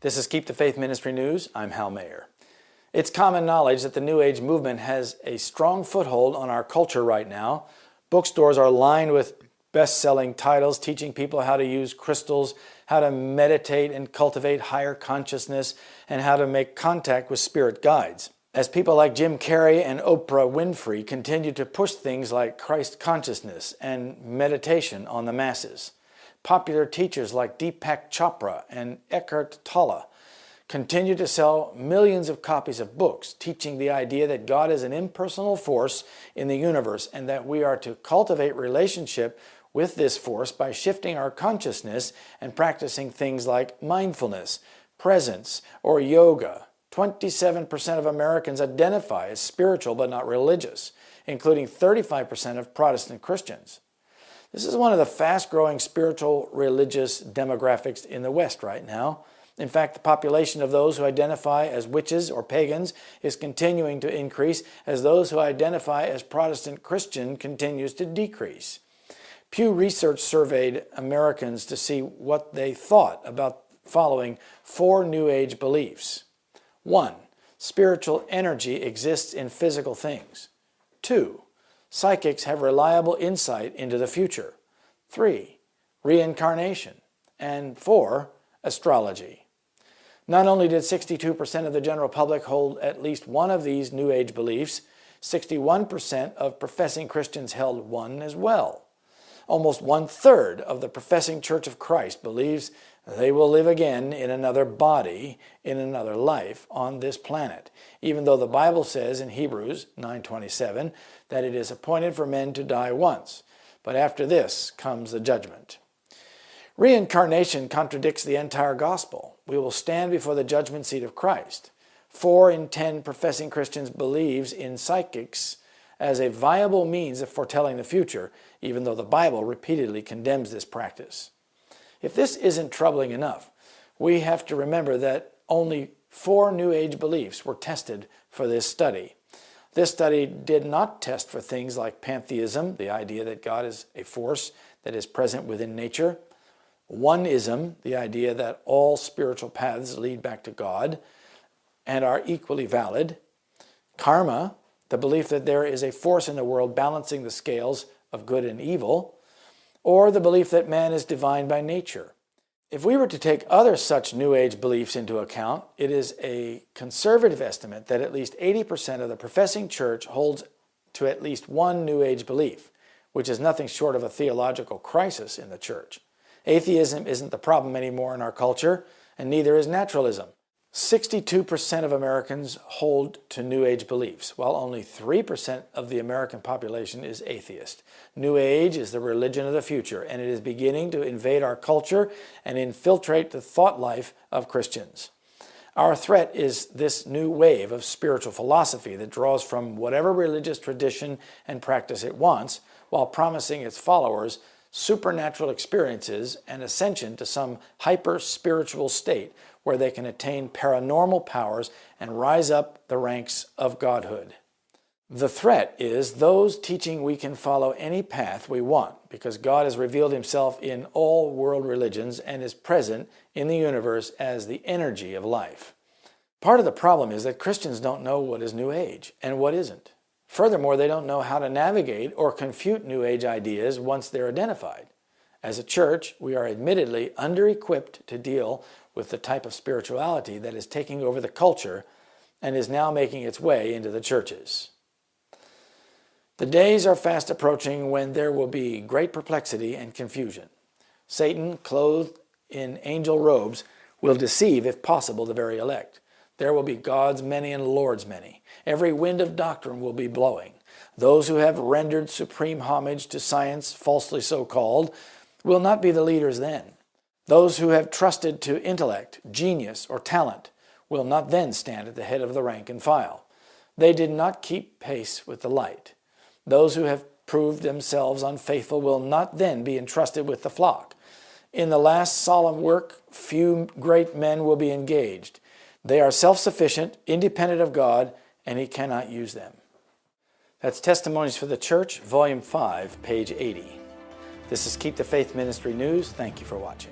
This is Keep the Faith Ministry News. I'm Hal Mayer. It's common knowledge that the New Age movement has a strong foothold on our culture right now. Bookstores are lined with best-selling titles teaching people how to use crystals, how to meditate and cultivate higher consciousness, and how to make contact with spirit guides. As people like Jim Carrey and Oprah Winfrey continue to push things like Christ consciousness and meditation on the masses. Popular teachers like Deepak Chopra and Eckhart Tolle continue to sell millions of copies of books teaching the idea that God is an impersonal force in the universe and that we are to cultivate relationship with this force by shifting our consciousness and practicing things like mindfulness, presence, or yoga. 27% of Americans identify as spiritual but not religious, including 35% of Protestant Christians. This is one of the fast-growing spiritual religious demographics in the West right now. In fact, the population of those who identify as witches or pagans is continuing to increase as those who identify as Protestant Christian continues to decrease. Pew Research surveyed Americans to see what they thought about following 4 New Age beliefs. 1. Spiritual energy exists in physical things. 2. Psychics have reliable insight into the future. 3. Reincarnation. And 4. Astrology. Not only did 62% of the general public hold at least one of these New Age beliefs, 61% of professing Christians held one as well. Almost 1/3 of the professing Church of Christ believes they will live again in another body, in another life on this planet, even though the Bible says in Hebrews 9:27 that it is appointed for men to die once, but after this comes the judgment. Reincarnation contradicts the entire gospel. We will stand before the judgment seat of Christ. 4 in 10 professing Christians believes in psychics as a viable means of foretelling the future, even though the Bible repeatedly condemns this practice. If this isn't troubling enough, we have to remember that only 4 New Age beliefs were tested for this study. This study did not test for things like pantheism, the idea that God is a force that is present within nature, oneism, the idea that all spiritual paths lead back to God and are equally valid, karma, the belief that there is a force in the world balancing the scales of good and evil, or the belief that man is divine by nature. If we were to take other such New Age beliefs into account, it is a conservative estimate that at least 80% of the professing church holds to at least one New Age belief, which is nothing short of a theological crisis in the church. Atheism isn't the problem anymore in our culture, and neither is naturalism. 62% of Americans hold to New Age beliefs, while only 3% of the American population is atheist. New Age is the religion of the future, and it is beginning to invade our culture and infiltrate the thought life of Christians. Our threat is this new wave of spiritual philosophy that draws from whatever religious tradition and practice it wants, while promising its followers supernatural experiences and ascension to some hyper-spiritual state where they can attain paranormal powers and rise up the ranks of godhood. The threat is those teaching we can follow any path we want because God has revealed himself in all world religions and is present in the universe as the energy of life. Part of the problem is that Christians don't know what is New Age and what isn't. Furthermore, they don't know how to navigate or confute New Age ideas once they're identified. As a church, we are admittedly under-equipped to deal with the type of spirituality that is taking over the culture and is now making its way into the churches. The days are fast approaching when there will be great perplexity and confusion. Satan, clothed in angel robes, will deceive, if possible, the very elect. There will be gods many and lords many. Every wind of doctrine will be blowing. Those who have rendered supreme homage to science, falsely so called, will not be the leaders then. Those who have trusted to intellect, genius, or talent will not then stand at the head of the rank and file. They did not keep pace with the light. Those who have proved themselves unfaithful will not then be entrusted with the flock. In the last solemn work, few great men will be engaged. They are self-sufficient, independent of God, and he cannot use them. That's Testimonies for the Church, Volume 5, page 80. This is Keep the Faith Ministry News. Thank you for watching.